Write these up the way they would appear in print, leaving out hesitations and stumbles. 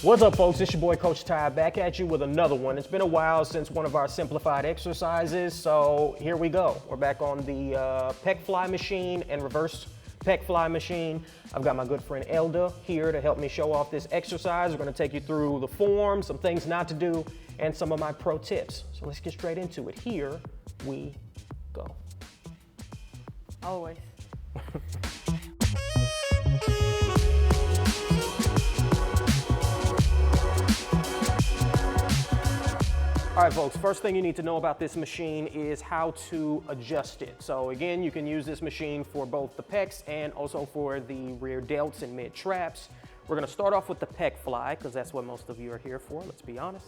What's up, folks? It's your boy Coach Ty back at you with another one. It's been a while since one of our simplified exercises, so here we go. We're back on the pec fly machine and reverse pec fly machine. I've got my good friend Elda here to help me show off this exercise. We're going to take you through the form, some things not to do, and some of my pro tips. So let's get straight into it. Here we go. Always. All right, folks, first thing you need to know about this machine is how to adjust it. So again, you can use this machine for both the pecs and also for the rear delts and mid traps. We're gonna start off with the pec fly because that's what most of you are here for, let's be honest.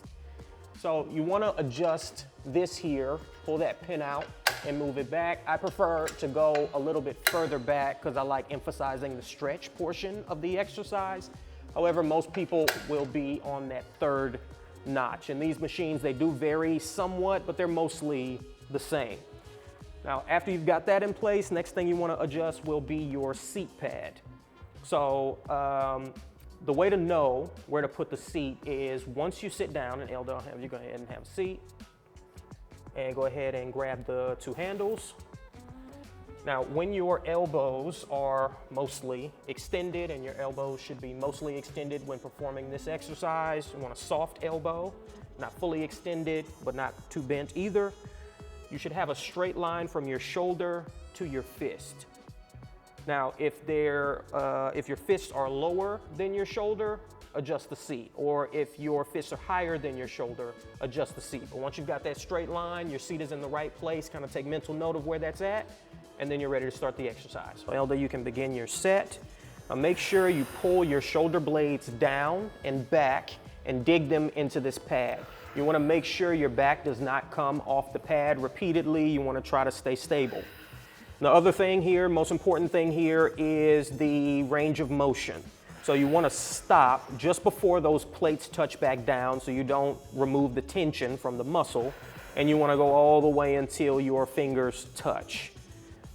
So you wanna adjust this here, pull that pin out and move it back. I prefer to go a little bit further back because I like emphasizing the stretch portion of the exercise. However, most people will be on that third notch. And these machines, they do vary somewhat, but they're mostly the same. Now, after you've got that in place, next thing you want to adjust will be your seat pad. So the way to know where to put the seat is once you sit down, and Elda, I'll have you go ahead and have a seat, and go ahead and grab the two handles. Now, when your elbows are mostly extended, and your elbows should be mostly extended when performing this exercise, you want a soft elbow, not fully extended, but not too bent either. You should have a straight line from your shoulder to your fist. Now, if your fists are lower than your shoulder, adjust the seat. Or if your fists are higher than your shoulder, adjust the seat. But once you've got that straight line, your seat is in the right place, kind of take mental note of where that's at, and then you're ready to start the exercise. So Elda, you can begin your set. Now make sure you pull your shoulder blades down and back and dig them into this pad. You wanna make sure your back does not come off the pad repeatedly. You wanna try to stay stable. The other thing here, most important thing here, is the range of motion. So you wanna stop just before those plates touch back down so you don't remove the tension from the muscle, and you wanna go all the way until your fingers touch.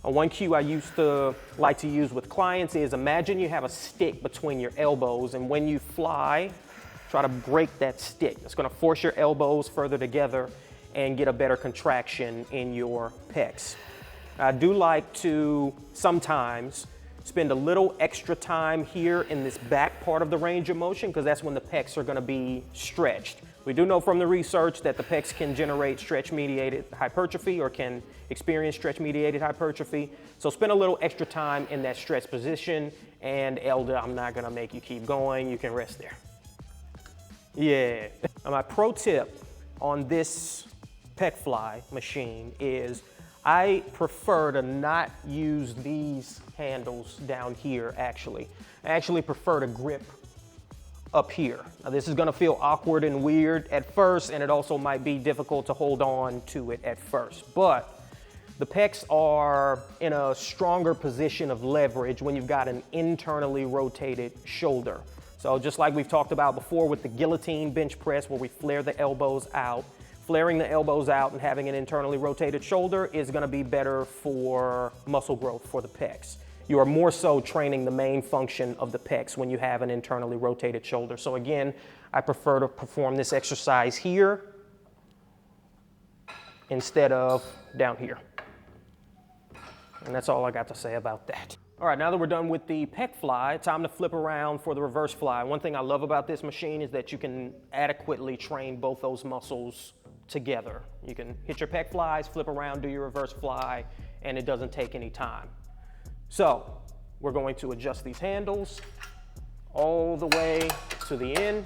One cue I used to like to use with clients is imagine you have a stick between your elbows, and when you fly, try to break that stick. It's gonna force your elbows further together and get a better contraction in your pecs. I do like to sometimes spend a little extra time here in this back part of the range of motion because that's when the pecs are gonna be stretched. We do know from the research that the pecs can generate stretch-mediated hypertrophy or can experience stretch-mediated hypertrophy. So spend a little extra time in that stretch position. And Elda, I'm not gonna make you keep going. You can rest there. Yeah. Now my pro tip on this pec fly machine is I prefer to not use these handles down here, actually. I actually prefer to grip up here. Now this is gonna feel awkward and weird at first, and it also might be difficult to hold on to it at first. But the pecs are in a stronger position of leverage when you've got an internally rotated shoulder. So just like we've talked about before with the guillotine bench press where we flare the elbows out, flaring the elbows out and having an internally rotated shoulder is gonna be better for muscle growth for the pecs. You are more so training the main function of the pecs when you have an internally rotated shoulder. So again, I prefer to perform this exercise here instead of down here. And that's all I got to say about that. All right, now that we're done with the pec fly, time to flip around for the reverse fly. One thing I love about this machine is that you can adequately train both those muscles together. You can hit your pec flies, flip around, do your reverse fly, and it doesn't take any time. So we're going to adjust these handles all the way to the end.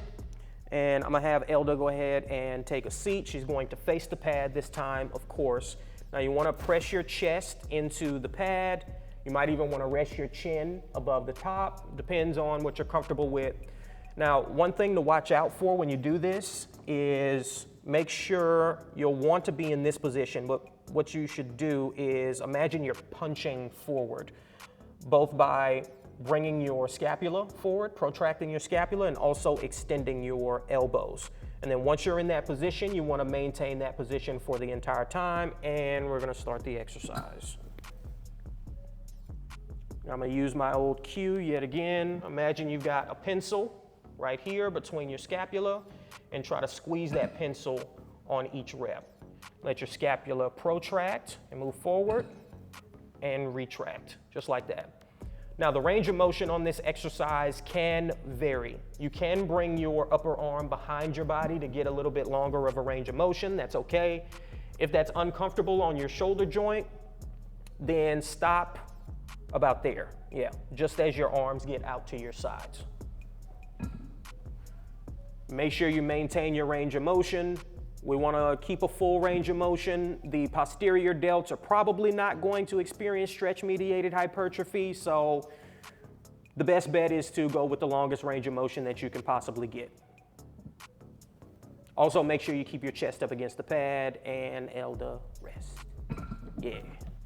And I'm gonna have Elda go ahead and take a seat. She's going to face the pad this time, of course. Now you wanna press your chest into the pad. You might even wanna rest your chin above the top. Depends on what you're comfortable with. Now, one thing to watch out for when you do this is make sure you'll want to be in this position, but what you should do is imagine you're punching forward, both by bringing your scapula forward, protracting your scapula, and also extending your elbows. And then once you're in that position, you want to maintain that position for the entire time, and we're going to start the exercise. I'm going to use my old cue yet again. Imagine you've got a pencil right here between your scapula and try to squeeze that pencil on each rep. Let your scapula protract and move forward and retract, just like that. Now, the range of motion on this exercise can vary. You can bring your upper arm behind your body to get a little bit longer of a range of motion. That's okay. If that's uncomfortable on your shoulder joint, then stop about there. Yeah, just as your arms get out to your sides. Make sure you maintain your range of motion. We want to keep a full range of motion. The posterior delts are probably not going to experience stretch-mediated hypertrophy, so the best bet is to go with the longest range of motion that you can possibly get. Also, make sure you keep your chest up against the pad and Elda rest. Yeah.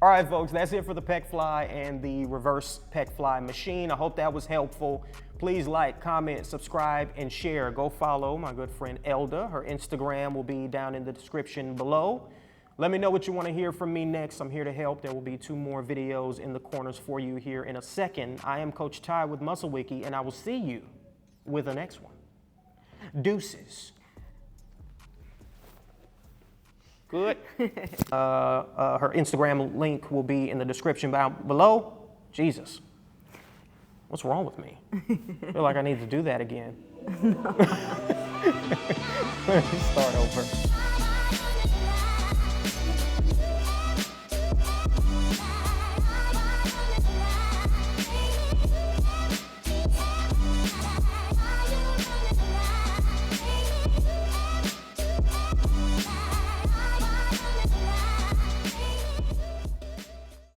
All right, folks, that's it for the pec fly and the reverse pec fly machine. I hope that was helpful. Please like, comment, subscribe, and share. Go follow my good friend Elda. Her Instagram will be down in the description below. Let me know what you want to hear from me next. I'm here to help. There will be 2 more videos in the corners for you here in a second. I am Coach Ty with Muscle Wiki, and I will see you with the next one. Deuces. Good. Her Instagram link will be in the description below. Jesus. What's wrong with me? I feel like I need to do that again. Let me start over.